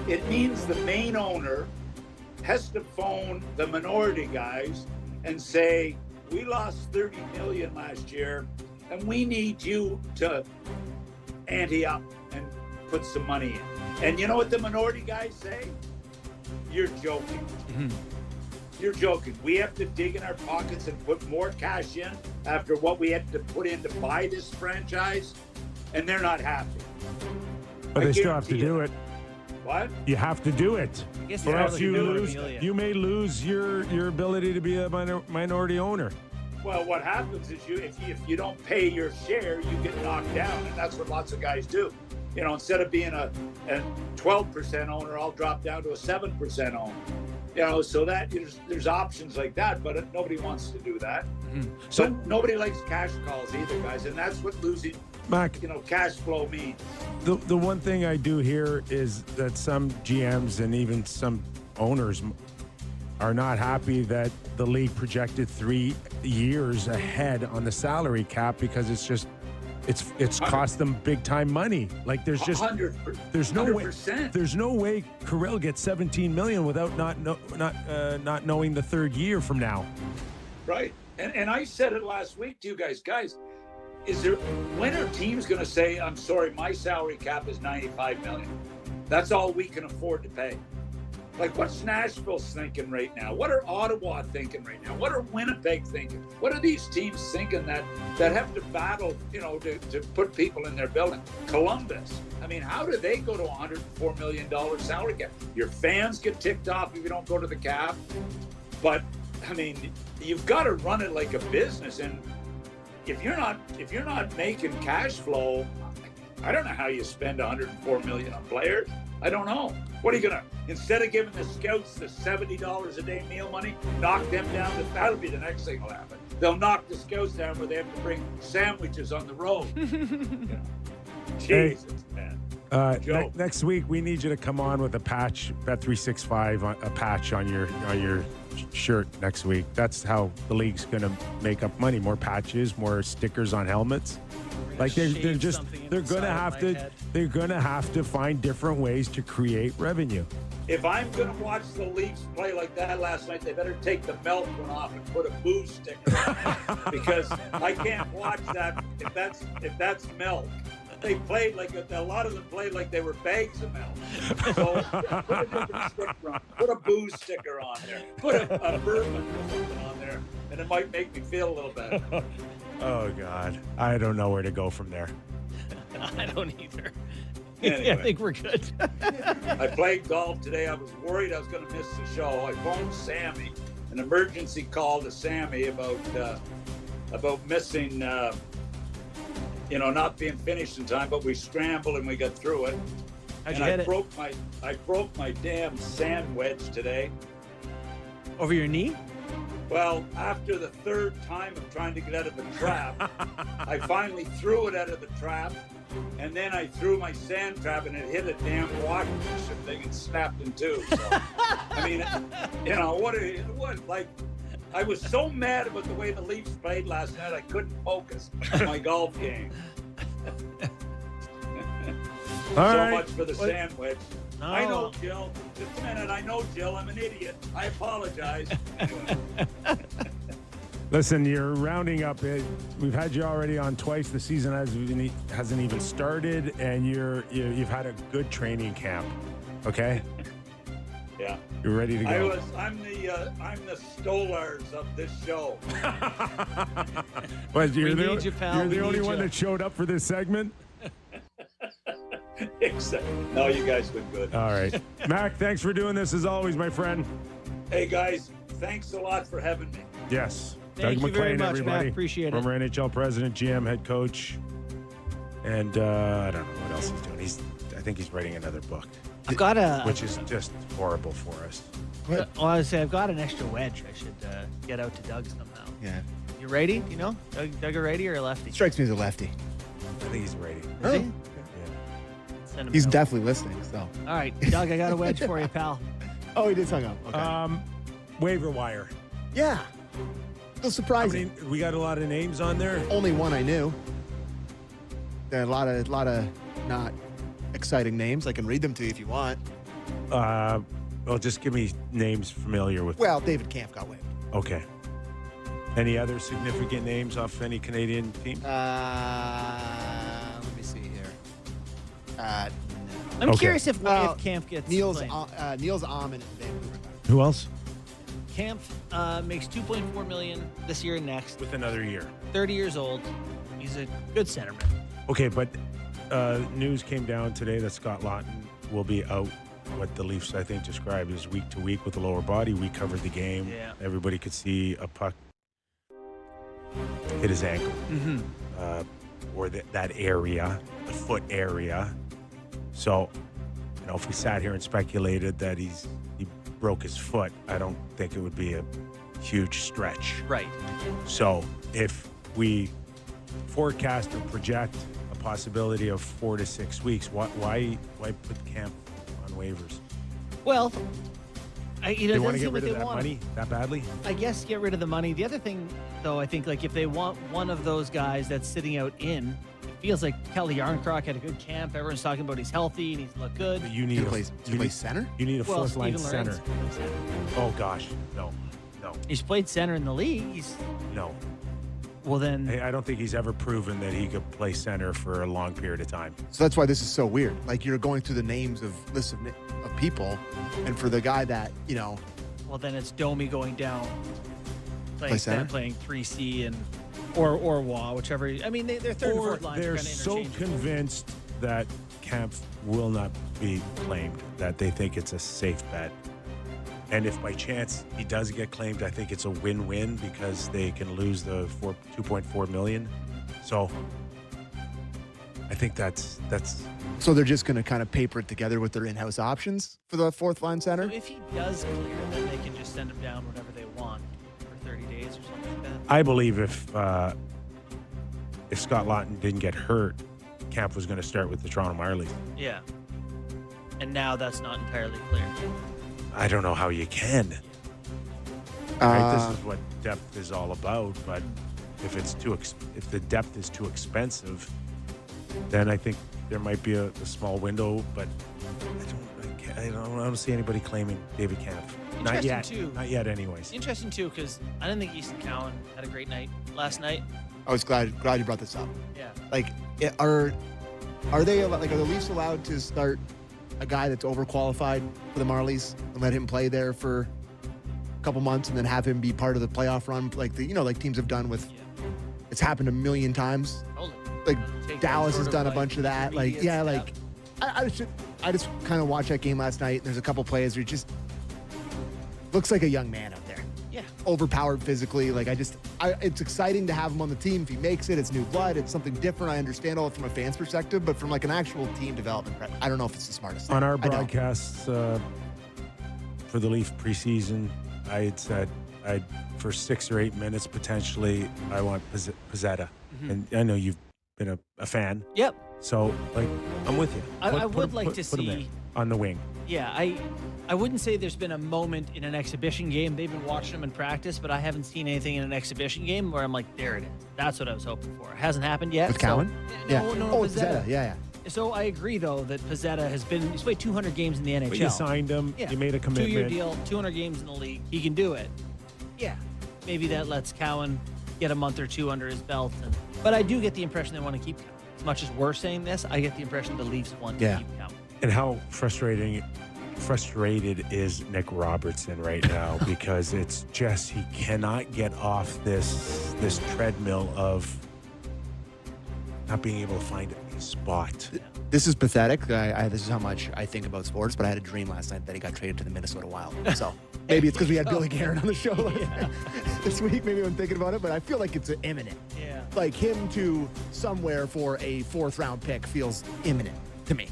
It means the main owner has to phone the minority guys and say, we lost 30 million last year and we need you to ante up and put some money in. And you know what the minority guys say? You're joking. Mm-hmm. You're joking. We have to dig in our pockets and put more cash in after what we had to put in to buy this franchise, and they're not happy. But they still have to do it. What? You have to do it. Or else you may lose your ability to be a minority owner. Well, what happens is if you don't pay your share, you get knocked down, and that's what lots of guys do. You know, instead of being a 12% owner, I'll drop down to a 7% owner. You know, so that there's options like that, but nobody wants to do that. Mm-hmm. So nobody likes cash calls either, guys, and that's what losing, Mac, cash flow means. The one thing I do hear is that some GMs and even some owners are not happy that the league projected 3 years ahead on the salary cap because it's cost them big time money. Like there's just 100%. There's no way Kirill gets 17 million without not knowing the third year from now. Right. And I said it last week to you guys, when are teams going to say, I'm sorry, my salary cap is 95 million. That's all we can afford to pay. Like, what's Nashville thinking right now? What are Ottawa thinking right now? What are Winnipeg thinking? What are these teams thinking that have to battle, to put people in their building? Columbus. I mean, how do they go to $104 million salary cap? Your fans get ticked off if you don't go to the cap. But, I mean, you've got to run it like a business. And if you're not making cash flow, I don't know how you spend $104 million on players. I don't know. What are you gonna, instead of giving the scouts the $70 a day meal money, knock them down? That'll be the next thing that'll happen. They'll knock the scouts down where they have to bring sandwiches on the road. Jesus, man. Next week we need you to come on with a patch, Bet365, a patch on your shirt next week. That's how the league's gonna make up money. More patches, more stickers on helmets. Like they're gonna have to find different ways to create revenue. If I'm gonna watch the Leafs play like that last night, they better take the milk one off and put a booze sticker on it, because I can't watch that if that's milk. They played like a lot of them played like they were bags of milk. So put a different sticker on. Put a booze sticker on there. Put a bourbon or something on there, and it might make me feel a little better. Oh God, I don't know where to go from there. I don't either. Anyway, I think we're good. I played golf today. I was worried I was going to miss the show. I phoned Sammy, an emergency call to Sammy about missing, not being finished in time. But we scrambled and we got through it. How'd you hit it? I broke my damn sand wedge today. Over your knee? Well, after the third time of trying to get out of the trap, I finally threw it out of the trap, and then I threw my sand trap, and it hit a damn washing machine thing and snapped in two. So, I mean, I was so mad about the way the Leafs played last night, I couldn't focus on my golf game. Much for the sandwich. No. I know, Jill. Just a minute. I know, Jill. I'm an idiot. I apologize. Listen, you're rounding up. We've had you already on twice. The season hasn't even started, and you've had a good training camp. Okay. Yeah. You're ready to go. I'm the Stolars of this show. Well, you're pal. the only one that showed up for this segment. No, you guys were good. All right. Mac, thanks for doing this as always, my friend. Hey, guys, thanks a lot for having me. Yes. Thank Doug you very McLean, much, everybody. Mac. Appreciate it. Former NHL president, GM, head coach. And I don't know what else he's doing. I think he's writing another book. Which is just horrible for us. Well, I was say I've got an extra wedge. I should get out to Doug somehow. Yeah. You righty? Do you know? Doug a righty or a lefty? Strikes me as a lefty. I think he's righty. Is he? Yeah. He's definitely listening, so. All right, Doug, I got a wedge for you, pal. Oh, he did hung up. Okay. Waiver wire. Yeah. So surprising. We got a lot of names on there. Only one I knew. There are a lot of not exciting names. I can read them to you if you want. Well, just give me names familiar with. Well, David Kampf got waived. Okay. Any other significant names off any Canadian team? Let me see here. I'm Okay. curious if Well, Camp gets Niels claimed. Niels Ahman and Vancouver. Who else? Camp makes $2.4 million this year and next. With another year. 30 years old. He's a good centerman. Okay, but news came down today that Scott Laughton will be out. What the Leafs, I think, described as week to week with the lower body. We covered the game. Yeah. Everybody could see a puck hit his ankle, or that area, the foot area. So, if we sat here and speculated that he broke his foot, I don't think it would be a huge stretch. Right. So, if we forecast or project a possibility of 4 to 6 weeks, why put Camp on waivers? Well, They want to get rid of that money that badly? I guess get rid of the money. The other thing, though, I think, like, if they want one of those guys that's sitting out it feels like Kelly Yarncroc had a good camp. Everyone's talking about he's healthy and he's looked good. But you need to play center? You need a fourth line Steven center. Lawrence plays center. Oh gosh, no. He's played center in the league. No. Well, then. I don't think he's ever proven that he could play center for a long period of time. So that's why this is so weird. Like, you're going through the names of lists of people, and for the guy that, Well, then it's Domi going down, Play center? playing 3C and or Wah, whichever. I mean, they're third and Or fourth lines. they're Are kinda so interchangeable. convinced that Camp will not be claimed that they think it's a safe bet. And if by chance he does get claimed, I think it's a win-win because they can lose the $2.4 million. So I think that's so they're just going to kind of paper it together with their in-house options for the fourth line So center. if he does clear, then they can just send him down whenever they want for 30 days or something like that. I believe if Scott Laughton didn't get hurt, Camp was going to start with the Toronto Marlies. Yeah. And now that's not entirely clear. I don't know how you can. Right? This Uh, is what depth is all about. But if if the depth is too expensive, then I think there might be a small window. But I don't see anybody claiming David Camp. Not Interesting, yet. too. Not yet, anyways. Interesting, too, because I didn't think Easton Cowan had a great night last night. I was glad you brought this up. Yeah. Like, are they like, are the Leafs allowed to start a guy that's overqualified for the Marlies and let him play there for a couple months and then have him be part of the playoff run, like like teams have done with? Yeah. It's happened a million times. Totally. Like Take Dallas that has sort done of, a bunch of that. Like, intermediate yeah, step. like I just kind of watched that game last night. There's a couple plays where he just looks like a young man out there. Yeah. Overpowered physically. Like, it's exciting to have him on the team. If he makes it, it's new blood. It's something different. I understand all it from a fan's perspective, but from like an actual team development, I don't know if it's the smartest thing. On our I don't. broadcasts for the Leaf preseason, I had said for 6 or 8 minutes potentially I want Pizzetta. And I know you've been a fan. Yep. So, like, I'm with you. I would him- like to put him there see- on the wing. Yeah, I wouldn't say there's been a moment in an exhibition game. They've been watching them in practice, but I haven't seen anything in an exhibition game where I'm like, there it is. That's what I was hoping for. It hasn't happened yet. With Cowan? No, Oh, Pizzetta. Pizzetta. Yeah. So I agree, though, that Pizzetta he's played 200 games in the NHL. But you signed him. Yeah. You made a commitment. 2-year deal, 200 games in the league. He can do it. Yeah. Maybe that lets Cowan get a month or two under his belt. But I do get the impression they want to keep Cowan. As much as we're saying this, I get the impression the Leafs want to keep Cowan. And how frustrated is Nick Robertson right now because it's just he cannot get off this treadmill of not being able to find a spot. This is pathetic. This is how much I think about sports, but I had a dream last night that he got traded to the Minnesota Wild. So maybe it's because we had Billy Guerin on the show this week. Maybe I'm thinking about it, but I feel like it's imminent. Yeah. Like him to somewhere for a 4th round pick feels imminent to me.